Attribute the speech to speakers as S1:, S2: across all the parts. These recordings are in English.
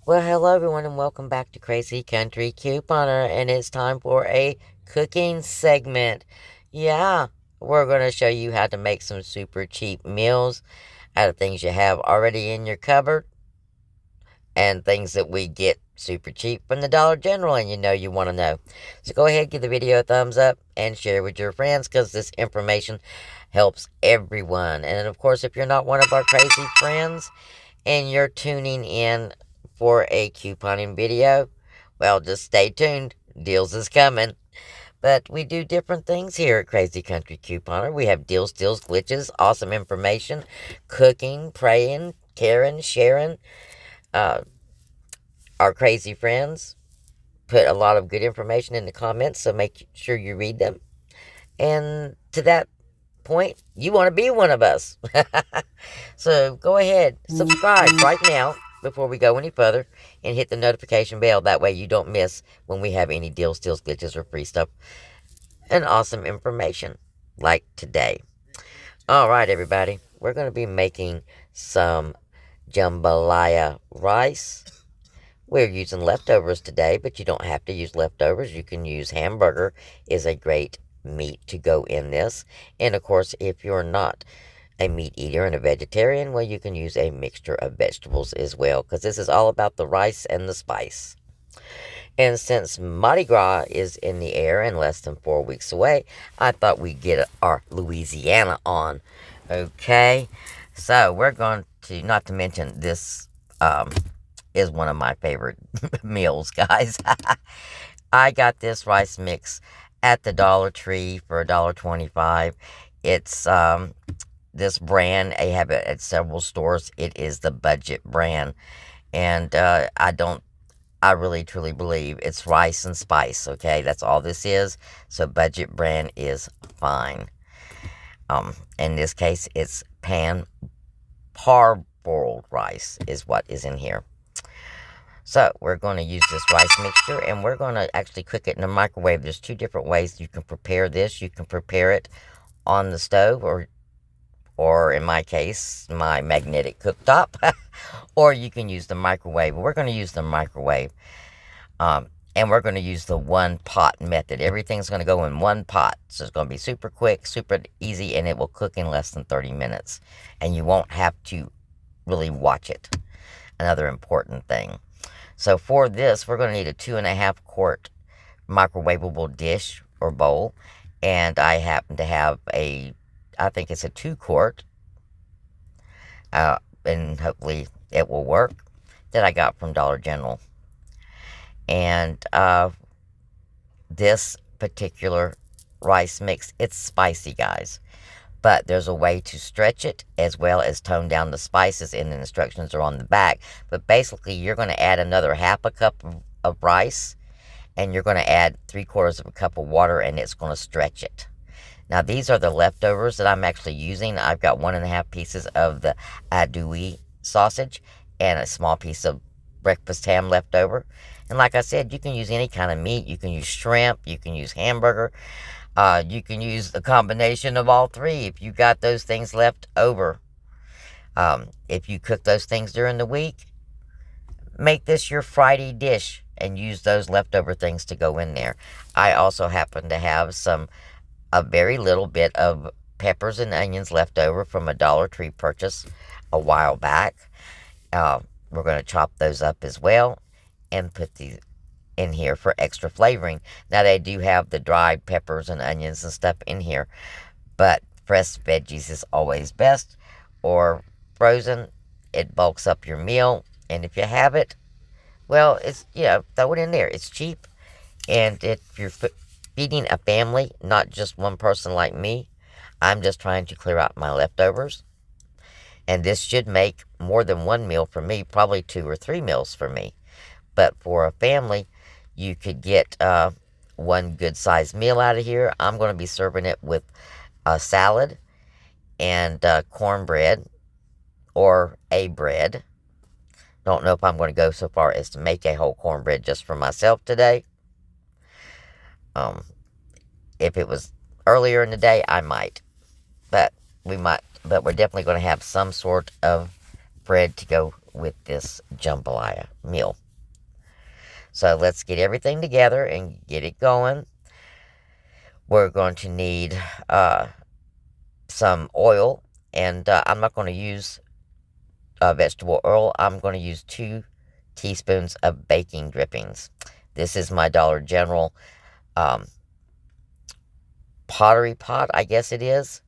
S1: Well, hello everyone, and welcome back to Crazee Country Couponer, and it's time for a cooking segment. Yeah, we're going to show you how to make some super cheap meals out of things you have already in your cupboard and things that we get super cheap from the Dollar General, and you know you want to know. So go ahead, give the video a thumbs up and share with your friends because this information helps everyone. And of course, if you're not one of our crazy friends and you're tuning in for a couponing video, well, just stay tuned. Deals is coming. But we do different things here at Crazee Country Couponer. We have deals, steals, glitches, awesome information, cooking, praying, caring, sharing. Uh, our crazy friends put a lot of good information in the comments, so make sure you read them. And to that point, you want to be one of us. So go ahead, subscribe right now before we go any further and hit the notification bell. That way you don't miss when we have any deals, steals, glitches, or free stuff and awesome information like today. All right, everybody, we're going to be making some jambalaya rice. We're using leftovers today, but you don't have to use leftovers. You can use hamburger is a great meat to go in this. And of course, if you're not a meat eater and a vegetarian, well, you can use a mixture of vegetables as well, because this is all about the rice and the spice. And since Mardi Gras is in the air and less than 4 weeks away, I thought we'd get our Louisiana on. Okay, so we're going to, not to mention this is one of my favorite meals, guys. I got this rice mix at the Dollar Tree for $1.25. It's this brand. I have it at several stores. It is the budget brand, and I really truly believe it's rice and spice. Okay, that's all this is. So budget brand is fine. In this case, it's parboiled rice is what is in here. So we're going to use this rice mixture, and we're going to actually cook it in the microwave. There's two different ways you can prepare this. You can prepare it on the stove, or in my case, my magnetic cooktop, or you can use the microwave. We're going to use the microwave, and we're going to use the one pot method. Everything's going to go in one pot, so it's going to be super quick, super easy, and it will cook in less than 30 minutes, and you won't have to really watch it. Another important thing. So for this, we're going to need a 2.5 quart microwavable dish or bowl. And I happen to have I think it's a 2 quart. And hopefully it will work. That I got from Dollar General. And this particular rice mix, it's spicy, guys. But there's a way to stretch it as well as tone down the spices, and the instructions are on the back. But basically, you're going to add another half a cup of rice, and you're going to add 3/4 of a cup of water, and it's going to stretch it. Now, these are the leftovers that I'm actually using. I've got 1.5 pieces of the andouille sausage and a small piece of breakfast ham left over. And like I said, you can use any kind of meat. You can use shrimp. You can use hamburger. You can use the combination of all three if you got those things left over. If you cook those things during the week, make this your Friday dish and use those leftover things to go in there. I also happen to have a very little bit of peppers and onions left over from a Dollar Tree purchase a while back. We're going to chop those up as well and put these in here for extra flavoring. Now, they do have the dried peppers and onions and stuff in here, but fresh veggies is always best, or frozen. It bulks up your meal, and if you have it, well, it's, throw it in there. It's cheap, and if you're feeding a family, not just one person like me, I'm just trying to clear out my leftovers, and this should make more than one meal for me, probably 2 or 3 meals for me. But for a family, you could get one good-sized meal out of here. I'm going to be serving it with a salad and cornbread or a bread. Don't know if I'm going to go so far as to make a whole cornbread just for myself today. If it was earlier in the day, I might. But we're definitely going to have some sort of bread to go with this jambalaya meal. So let's get everything together and get it going. We're going to need some oil, and I'm not going to use vegetable oil. I'm going to use 2 teaspoons of baking drippings. This is my Dollar General pottery pot, I guess it is.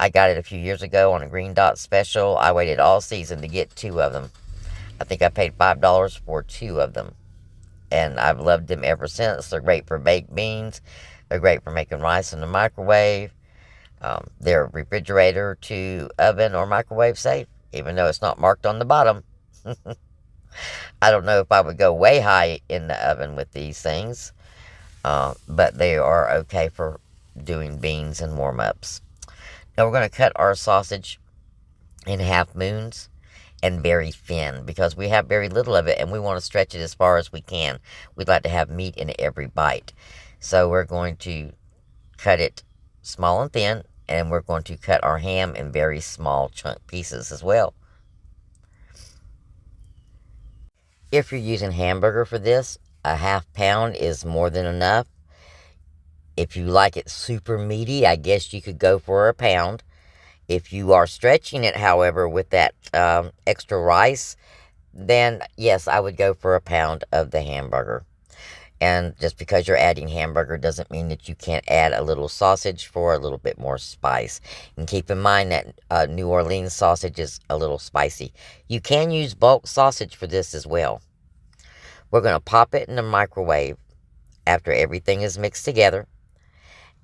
S1: I got it a few years ago on a Green Dot special. I waited all season to get 2 of them. I think I paid $5 for 2 of them. And I've loved them ever since. They're great for baked beans. They're great for making rice in the microwave. They're refrigerator to oven or microwave safe, even though it's not marked on the bottom. I don't know if I would go way high in the oven with these things. But they are okay for doing beans and warm-ups. Now we're going to cut our sausage in half moons and very thin, because we have very little of it and we want to stretch it as far as we can. We'd like to have meat in every bite. So we're going to cut it small and thin, and we're going to cut our ham in very small chunk pieces as well. If you're using hamburger for this, a ½ pound is more than enough. If you like it super meaty, I guess you could go for a pound. If you are stretching it, however, with that extra rice, then yes, I would go for a pound of the hamburger. And just because you're adding hamburger doesn't mean that you can't add a little sausage for a little bit more spice. And keep in mind that New Orleans sausage is a little spicy. You can use bulk sausage for this as well. We're going to pop it in the microwave after everything is mixed together.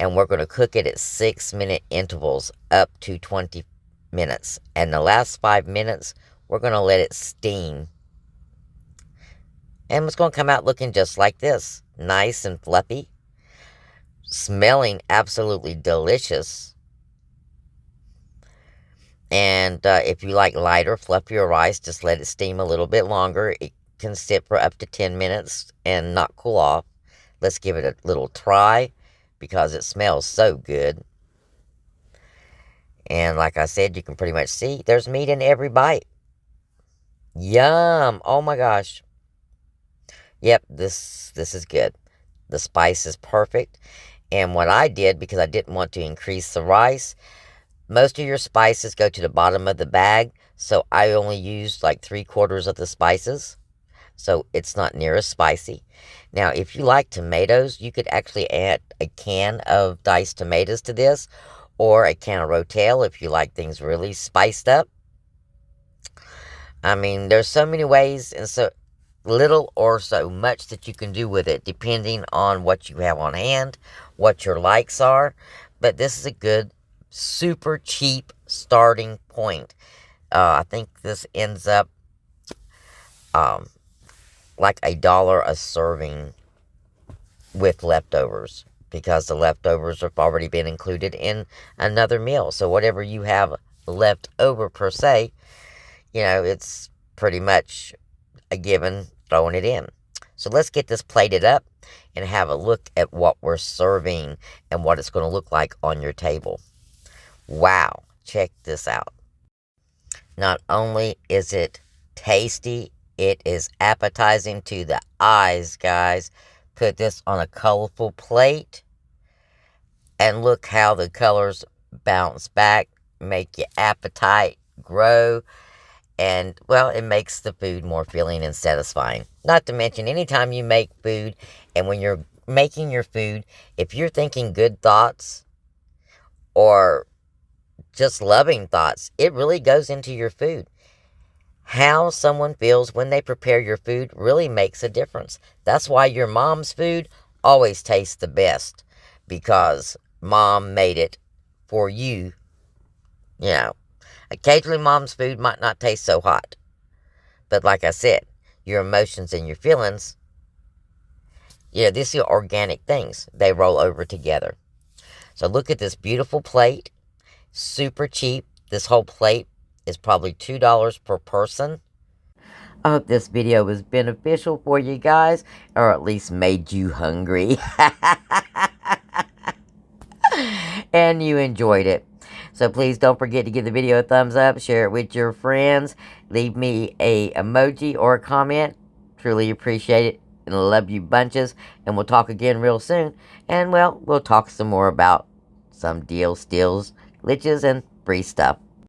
S1: And we're going to cook it at 6-minute intervals up to 20 minutes. And the last 5 minutes, we're going to let it steam. And it's going to come out looking just like this. Nice and fluffy. Smelling absolutely delicious. And if you like lighter, fluffier rice, just let it steam a little bit longer. It can sit for up to 10 minutes and not cool off. Let's give it a little try, because it smells so good. And like I said, you can pretty much see there's meat in every bite. Yum! Oh my gosh. Yep, this is good. The spice is perfect. And what I did, because I didn't want to increase the rice, most of your spices go to the bottom of the bag. So I only used like 3/4 of the spices. So it's not near as spicy. Now, if you like tomatoes, you could actually add a can of diced tomatoes to this, or a can of Rotel if you like things really spiced up. I mean, there's so many ways and so little or so much that you can do with it, depending on what you have on hand, what your likes are. But this is a good, super cheap starting point. I think this ends up like $1 a serving with leftovers, because the leftovers have already been included in another meal. So whatever you have left over per se, it's pretty much a given throwing it in. So let's get this plated up and have a look at what we're serving and what it's going to look like on your table. Wow, check this out. Not only is it tasty, it is appetizing to the eyes, guys. Put this on a colorful plate, and look how the colors bounce back, make your appetite grow, and, well, it makes the food more filling and satisfying. Not to mention, anytime you make food, and when you're making your food, if you're thinking good thoughts, or just loving thoughts, it really goes into your food. How someone feels when they prepare your food really makes a difference. That's why your mom's food always tastes the best, because mom made it for you. Occasionally mom's food might not taste so hot. But like I said, your emotions and your feelings, these are organic things. They roll over together. So look at this beautiful plate. Super cheap. This whole plate is probably $2 per person. I hope this video was beneficial for you guys, or at least made you hungry. And you enjoyed it. So please don't forget to give the video a thumbs up, share it with your friends, leave me a emoji or a comment. Truly appreciate it and love you bunches. And we'll talk again real soon. And well, we'll talk some more about some deals, steals, glitches, and free stuff.